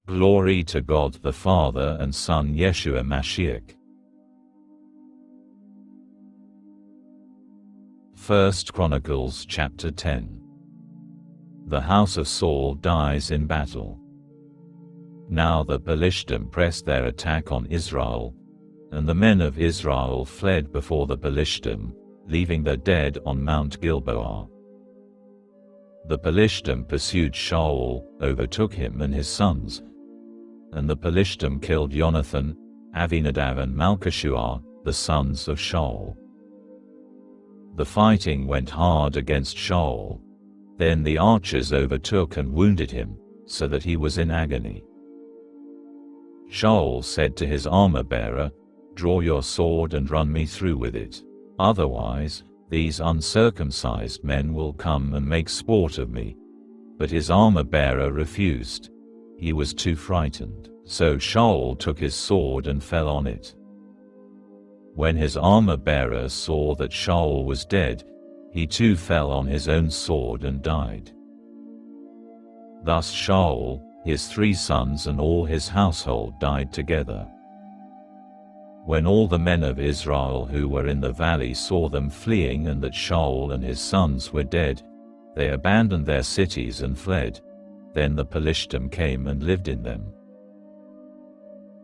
Glory to God the Father and Son Yeshua Mashiach. 1 Chronicles chapter 10. The house of Saul dies in battle. Now the Pelishtim pressed their attack on Israel, and the men of Israel fled before the Pelishtim, leaving their dead on Mount Gilboa. The Pelishtim pursued Sha'ul, overtook him and his sons, and the Pelishtim killed Jonathan, Avinadab and Malchishua, the sons of Sha'ul. The fighting went hard against Sha'ul. Then the archers overtook and wounded him, so that he was in agony. Sha'ul said to his armor-bearer, "Draw your sword and run me through with it. Otherwise, these uncircumcised men will come and make sport of me." But his armor-bearer refused. He was too frightened. So Sha'ul took his sword and fell on it. When his armor-bearer saw that Sha'ul was dead, he too fell on his own sword and died. Thus Sha'ul, his 3 sons and all his household died together. When all the men of Israel who were in the valley saw them fleeing and that Sha'ul and his sons were dead, they abandoned their cities and fled. Then the Pelishtim came and lived in them.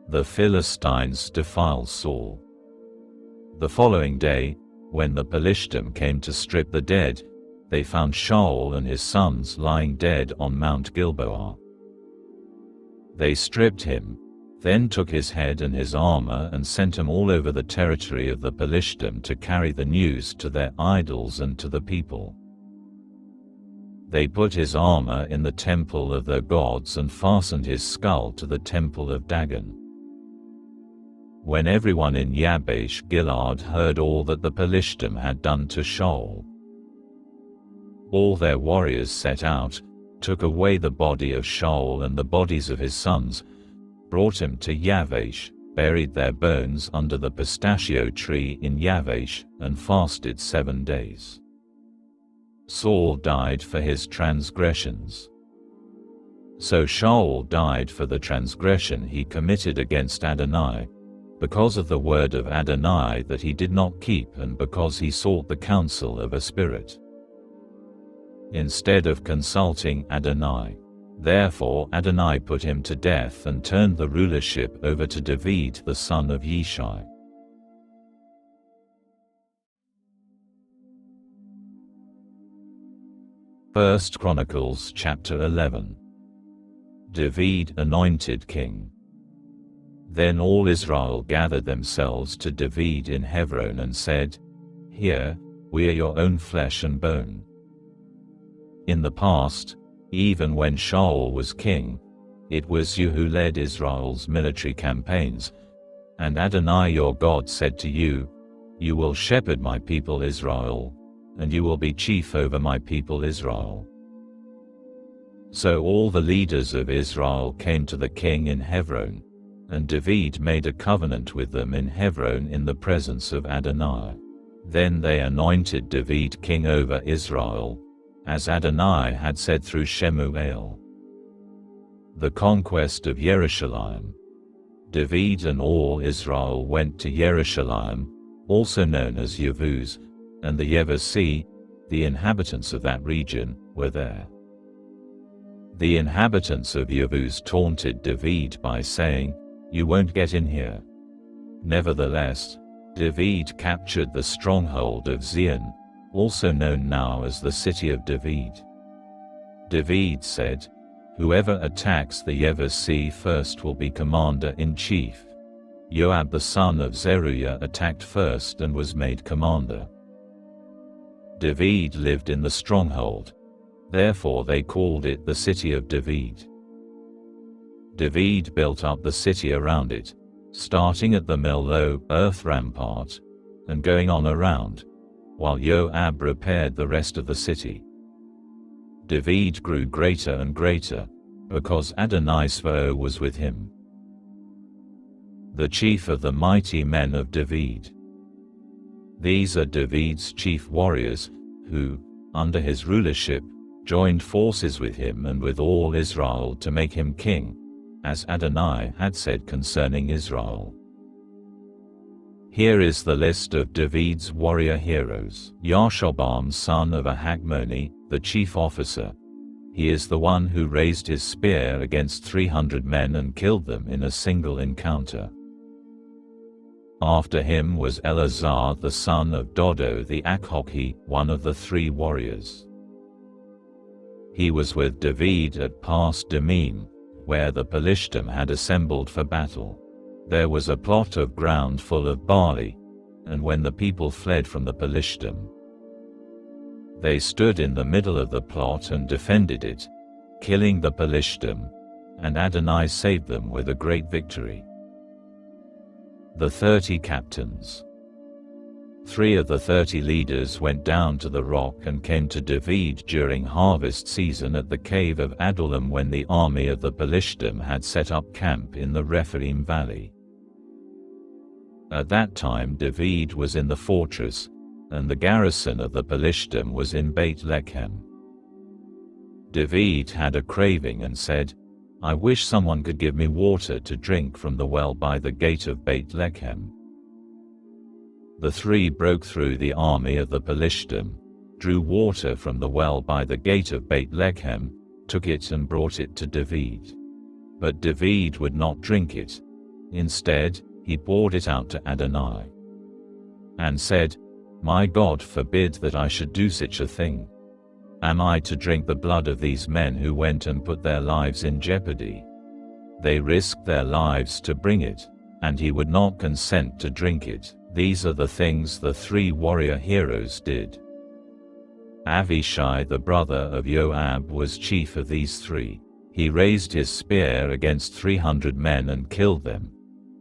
The Philistines defiled Saul. The following day, when the Pelishtim came to strip the dead, they found Sha'ul and his sons lying dead on Mount Gilboa. They stripped him, then took his head and his armor and sent him all over the territory of the Pelishtim to carry the news to their idols and to the people. They put his armor in the temple of their gods and fastened his skull to the temple of Dagon. When everyone in Yabesh Gilead heard all that the Pelishtim had done to Sha'ul, all their warriors set out, took away the body of Sha'ul and the bodies of his sons, brought him to Yabesh, buried their bones under the pistachio tree in Yabesh, and fasted 7 days. Saul died for his transgressions. So Sha'ul died for the transgression he committed against Adonai, because of the word of Adonai that he did not keep and because he sought the counsel of a spirit, instead of consulting Adonai. Therefore Adonai put him to death and turned the rulership over to David the son of Yishai. First Chronicles chapter 11. David anointed king. Then all Israel gathered themselves to David in Hebron and said, "Here, we are your own flesh and bone. In the past, even when Sha'ul was king, it was you who led Israel's military campaigns, and Adonai your God said to you, 'You will shepherd my people Israel, and you will be chief over my people Israel.'" So all the leaders of Israel came to the king in Hebron, and David made a covenant with them in Hebron in the presence of Adonai. Then they anointed David king over Israel, as Adonai had said through Shemuel. The conquest of Jerusalem. David and all Israel went to Jerusalem, also known as Yavuz, and the Yevusi, the inhabitants of that region, were there. The inhabitants of Yavuz taunted David by saying, "You won't get in here." Nevertheless, David captured the stronghold of Zion, also known now as the city of David. David said, "Whoever attacks the Yevusi first will be commander-in-chief." Joab the son of Zeruiah attacked first and was made commander. David lived in the stronghold, therefore they called it the city of David. David built up the city around it, starting at the Millo earth rampart, and going on around, while Joab repaired the rest of the city. David grew greater and greater, because Adonai Svo was with him. The chief of the mighty men of David. These are David's chief warriors, who, under his rulership, joined forces with him and with all Israel to make him king, as Adonai had said concerning Israel. Here is the list of David's warrior heroes. Yashobam son of Ahagmoni, the chief officer. He is the one who raised his spear against 300 men and killed them in a single encounter. After him was Eleazar the son of Dodo the Akhoki, one of the 3 warriors. He was with David at Pas Damim, where the Pelishtim had assembled for battle. There was a plot of ground full of barley, and when the people fled from the Pelishtim, they stood in the middle of the plot and defended it, killing the Pelishtim, and Adonai saved them with a great victory. The 30 captains. 3 of the 30 leaders went down to the rock and came to David during harvest season at the cave of Adullam when the army of the Pelishtim had set up camp in the Rephaim valley. At that time David was in the fortress, and the garrison of the Pelishtim was in Beit Lechem. David had a craving and said, "I wish someone could give me water to drink from the well by the gate of Beit Lechem." The 3 broke through the army of the Pelishtim, drew water from the well by the gate of Beit Lechem, took it and brought it to David. But David would not drink it. Instead, he poured it out to Adonai, and said, "My God forbid that I should do such a thing. Am I to drink the blood of these men who went and put their lives in jeopardy? They risked their lives to bring it, and he would not consent to drink it." These are the things the 3 warrior heroes did. Avishai the brother of Joab was chief of these 3. He raised his spear against 300 men and killed them.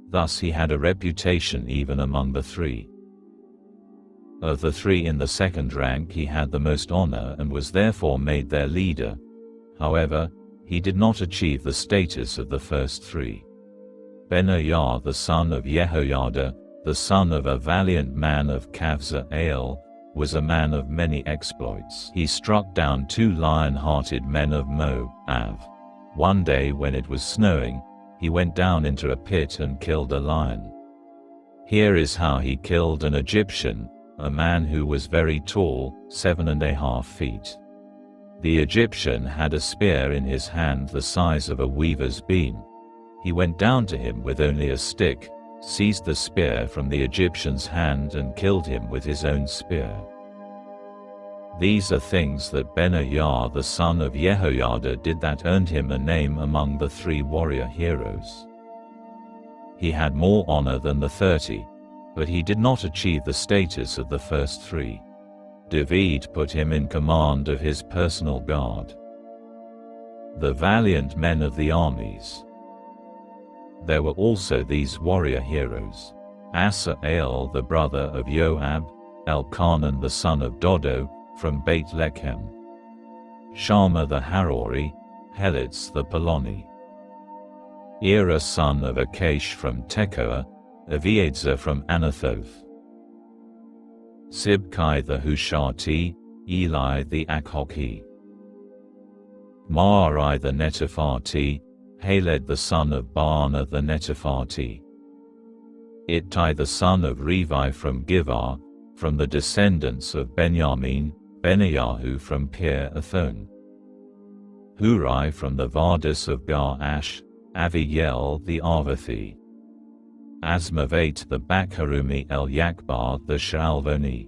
Thus he had a reputation even among the 3. Of the 3 in the second rank he had the most honor and was therefore made their leader. However, he did not achieve the status of the first 3. Benaiah the son of Jehoiada, the son of a valiant man of Kavza'el, was a man of many exploits. He struck down 2 lion-hearted men of Moab. One day when it was snowing, he went down into a pit and killed a lion. Here is how he killed an Egyptian, a man who was very tall, 7.5 feet. The Egyptian had a spear in his hand the size of a weaver's beam. He went down to him with only a stick, seized the spear from the Egyptian's hand and killed him with his own spear. These are things that Benaiah the son of Jehoiada did that earned him a name among the 3 warrior heroes. He had more honor than the 30, but he did not achieve the status of the first 3. David put him in command of his personal guard. The valiant men of the armies. There were also these warrior heroes: Asael the brother of Joab, Elkanan the son of Dodo, from Beit Lechem, Shammah the Harori, Helitz the Peloni, Ira son of Achash from Tekoa, Aviezer from Anathoth, Sibkai the Hushati, Eli the Akhoki, Maarai the Netophathi, Haled the son of Baana the Netophathi, Ittai the son of Revi from Giv'ah, from the descendants of Benjamin, Benayahu from Pir Athon, Hurai from the Vardis of Gaash, Aviel the Arvathi, Asmavate the Bakharumi El-Yakbar the Sha'ulvoni,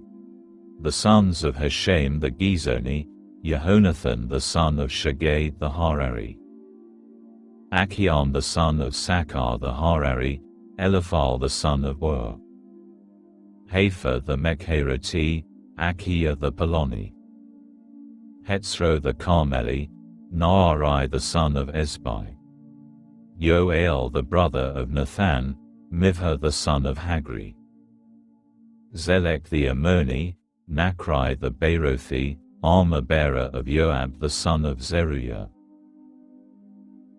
the sons of Hashem the Gizoni, Jehonathan the son of Shagade the Harari, Achiam the son of Sakar the Harari, Eliphal the son of Ur, Hepher the Mekherati, Achia the Peloni, Hetzro the Carmeli, Naarai the son of Esbai, Yoel the brother of Nathan, Mivha the son of Hagri, Zelek the Ammoni, Nachrai the Beerothi, armor-bearer of Joab the son of Zeruiah,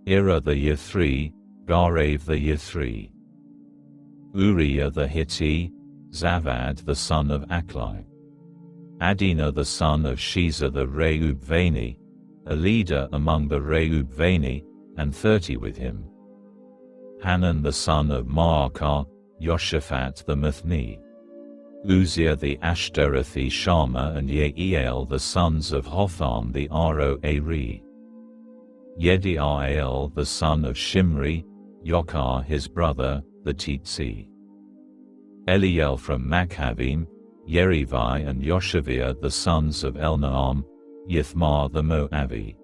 Ira the Yithri, Garev the Yithri, Uriah the Hitti, Zavad the son of Aklai, Adina the son of Shiza the Reubvani, a leader among the Reubvani, and 30 with him. Hanan the son of Maacah, Joshaphat the Mithni, Uzziah the Ashterathi, Shammah and Yeiel the sons of Hotham the Aroeri, Yediael the son of Shimri, Yokar his brother, the Titzi, Eliel from Machavim, Yerivi and Yoshaviah the sons of Elnaam, Yithmar the Moavi,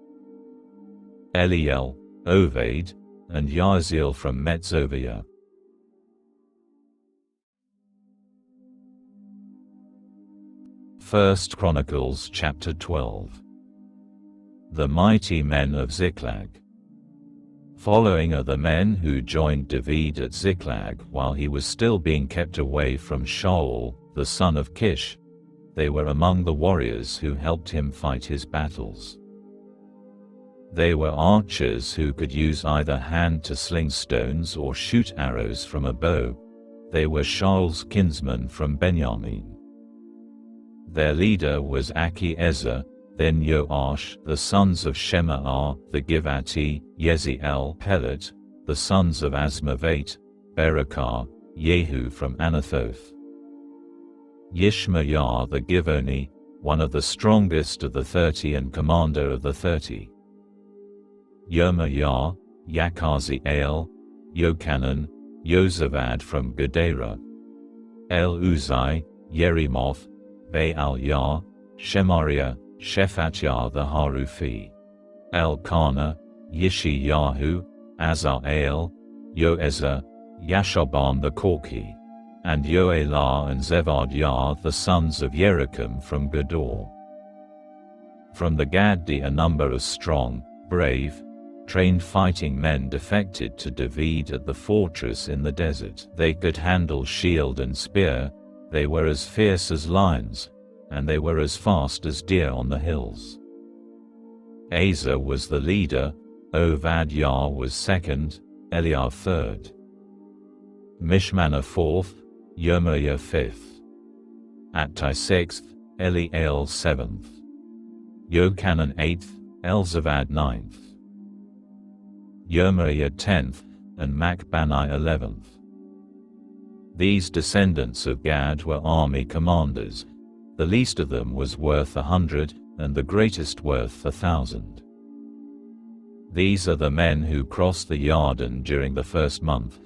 Eliel, Oved, and Yaziel from Metzoviah. 1 Chronicles chapter 12. The mighty men of Ziklag. Following are the men who joined David at Ziklag while he was still being kept away from Sha'ul, the son of Kish. They were among the warriors who helped him fight his battles. They were archers who could use either hand to sling stones or shoot arrows from a bow. They were Sha'ul's kinsmen from Benjamin. Their leader was Achiezer, then Joash, the sons of Shema'ah the Givati, Yeziel, Pelet, the sons of Asmavate, Berakah, Jehu from Anathoth, Yishmaiah the Givoni, one of the strongest of the 30 and commander of the 30, Yermaiah, Yakaziel, Yochanan, Yozavad from Gedera, El-Uzai, Yerimoth, Baal-Yah, Shemariah, Shephatiah the Harufi, Elkanah, Yishiyahu, Azareel, Yoezer, Yashoban the Korki, and Yoelah and Zevadiah the sons of Jericam from Gedor. From the Gaddi a number of strong, brave, trained fighting men defected to David at the fortress in the desert. They could handle shield and spear, they were as fierce as lions, and they were as fast as deer on the hills. Asa was the leader, Ovadiah was second, Eliab third, Mishmannah fourth, Yermaiah fifth, Attai sixth, Eliel seventh, Yochanan eighth, Elzavad ninth, Yermaiah 10th, and Macbanai 11th. These descendants of Gad were army commanders. The least of them was worth 100, and the greatest worth 1,000. These are the men who crossed the Yarden during the first month,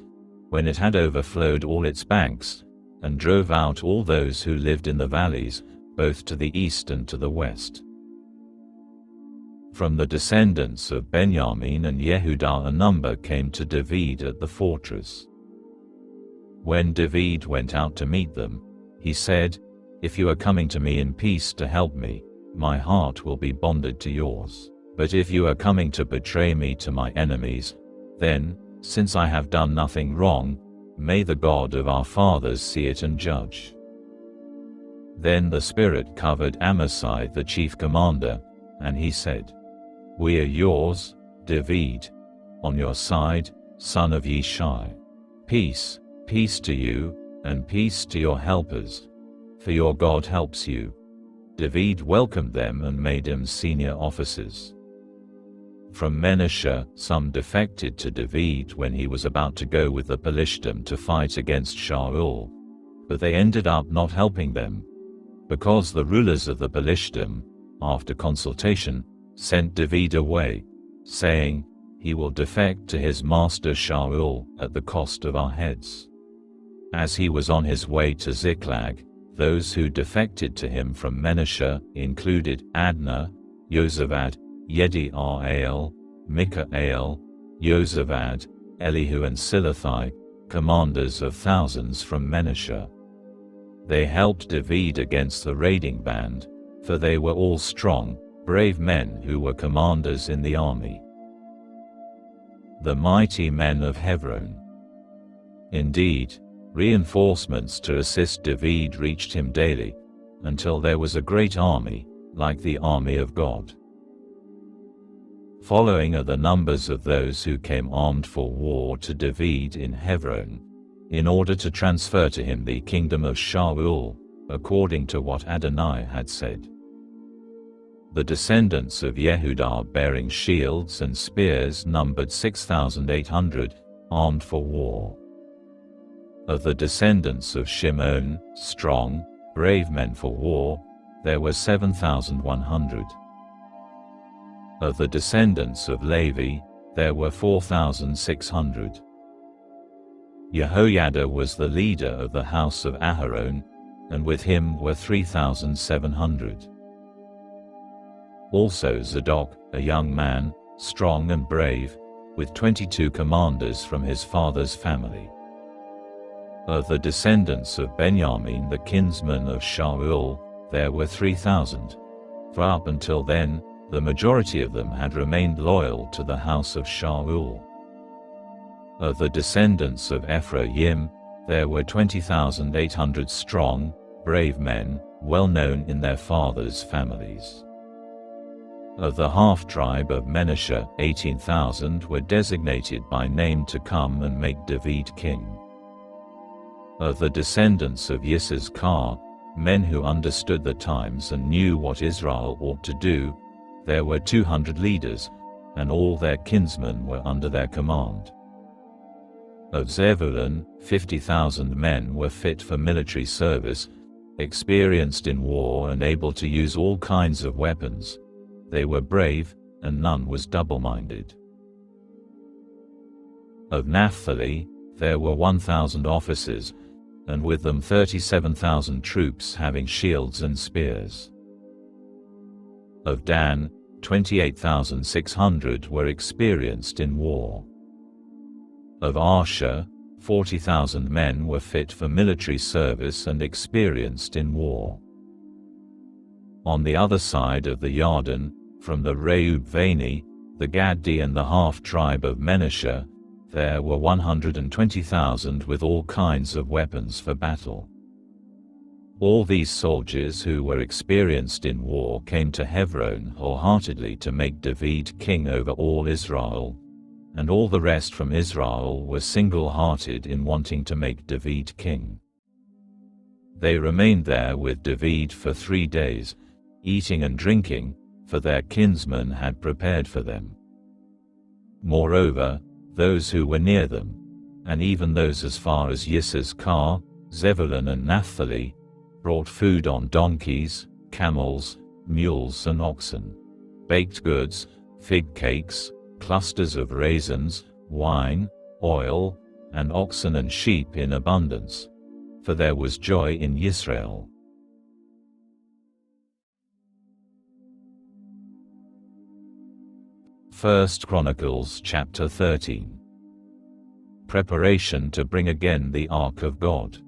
when it had overflowed all its banks, and drove out all those who lived in the valleys, both to the east and to the west. From the descendants of Benjamin and Yehudah a number came to David at the fortress. When David went out to meet them, he said, "If you are coming to me in peace to help me, my heart will be bonded to yours. But if you are coming to betray me to my enemies, then, since I have done nothing wrong, may the God of our fathers see it and judge." Then the Spirit covered Amasai the chief commander, and he said, "We are yours, David, on your side, son of Yishai. Peace, peace to you, and peace to your helpers, for your God helps you." David welcomed them and made them senior officers. From Menashe, some defected to David when he was about to go with the Pelishtim to fight against Sha'ul, but they ended up not helping them, because the rulers of the Pelishtim, after consultation, sent David away, saying, "He will defect to his master Sha'ul at the cost of our heads." As he was on his way to Ziklag, those who defected to him from Menashe included Adnah, Jozabad, Yediael, Mikael, Jozabad, Elihu and Silathai, commanders of thousands from Menashe. They helped David against the raiding band, for they were all strong, brave men who were commanders in the army. The mighty men of Hebron. Indeed, reinforcements to assist David reached him daily, until there was a great army, like the army of God. Following are the numbers of those who came armed for war to David in Hebron, in order to transfer to him the kingdom of Sha'ul, according to what Adonai had said. The descendants of Yehudah bearing shields and spears numbered 6,800, armed for war. Of the descendants of Shimon, strong, brave men for war, there were 7,100. Of the descendants of Levi, there were 4,600. Jehoiada was the leader of the house of Aharon, and with him were 3,700. Also Zadok, a young man, strong and brave, with 22 commanders from his father's family. Of the descendants of Benjamin the kinsman of Sha'ul, there were 3,000, for up until then, the majority of them had remained loyal to the house of Sha'ul. Of the descendants of Ephraim, there were 20,800 strong, brave men, well known in their fathers' families. Of the half-tribe of Manasseh, 18,000 were designated by name to come and make David king. Of the descendants of Issachar, men who understood the times and knew what Israel ought to do, there were 200 leaders, and all their kinsmen were under their command. Of Zebulun, 50,000 men were fit for military service, experienced in war and able to use all kinds of weapons. They were brave, and none was double-minded. Of Naphtali, there were 1,000 officers, and with them 37,000 troops having shields and spears. Of Dan, 28,600 were experienced in war. Of Asher, 40,000 men were fit for military service and experienced in war. On the other side of the Yarden, from the Reubeni, the Gadi and the half-tribe of Manasseh, there were 120,000 with all kinds of weapons for battle. All these soldiers who were experienced in war came to Hebron wholeheartedly to make David king over all Israel, and all the rest from Israel were single-hearted in wanting to make David king. They remained there with David for 3 days, eating and drinking, for their kinsmen had prepared for them. Moreover, those who were near them, and even those as far as Issachar, Zebulun and Naphtali, brought food on donkeys, camels, mules and oxen, baked goods, fig cakes, clusters of raisins, wine, oil, and oxen and sheep in abundance, for there was joy in Israel. First Chronicles chapter 13. Preparation to bring again the Ark of God.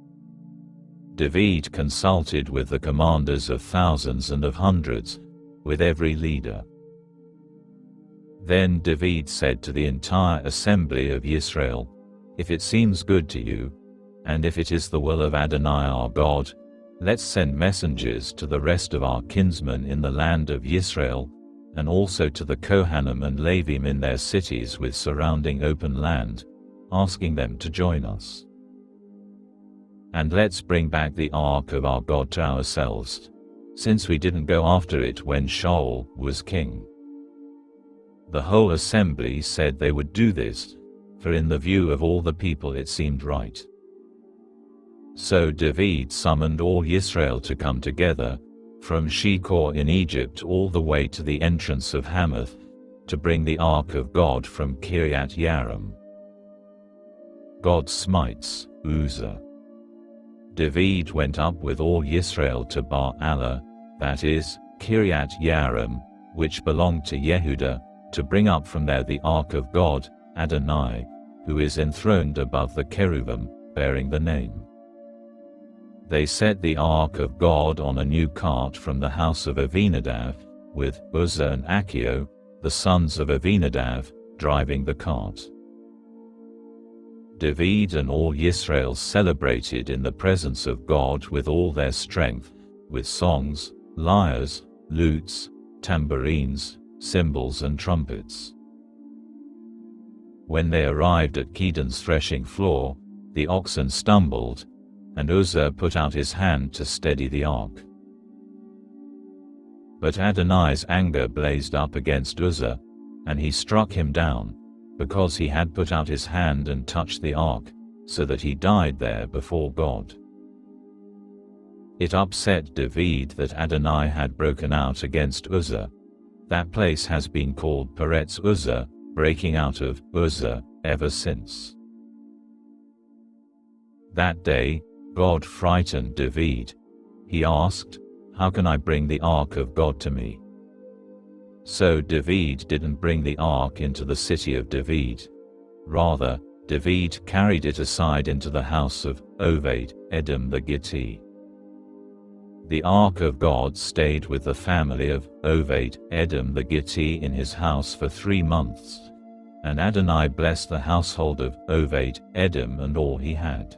David consulted with the commanders of thousands and of hundreds, with every leader. Then David said to the entire assembly of Israel, "If it seems good to you, and if it is the will of Adonai our God, let's send messengers to the rest of our kinsmen in the land of Israel, and also to the Kohanim and Levim in their cities with surrounding open land, asking them to join us. And let's bring back the ark of our God to ourselves, since we didn't go after it when Sha'ul was king." The whole assembly said they would do this, for in the view of all the people it seemed right. So David summoned all Israel to come together, from Shecor in Egypt all the way to the entrance of Hamath, to bring the ark of God from Kiryat Yearim. God smites Uzzah. David went up with all Israel to Bar-Allah, that is, Kiryat Yearim, which belonged to Yehudah, to bring up from there the ark of God, Adonai, who is enthroned above the cherubim, bearing the name. They set the ark of God on a new cart from the house of Avinadav, with Uzzah and Achio, the sons of Avinadav, driving the cart. David and all Israel celebrated in the presence of God with all their strength, with songs, lyres, lutes, tambourines, cymbals and trumpets. When they arrived at Kedon's threshing floor, the oxen stumbled, and Uzzah put out his hand to steady the ark. But Adonai's anger blazed up against Uzzah, and he struck him down, because he had put out his hand and touched the ark, so that he died there before God. It upset David that Adonai had broken out against Uzzah. That place has been called Peretz Uzzah, breaking out of Uzzah, ever since. That day, God frightened David. He asked, "How can I bring the ark of God to me?" So David didn't bring the ark into the city of David. Rather, David carried it aside into the house of Oved Edom the Gittite. The ark of God stayed with the family of Oved Edom the Gittite in his house for 3 months. And Adonai blessed the household of Oved Edom and all he had.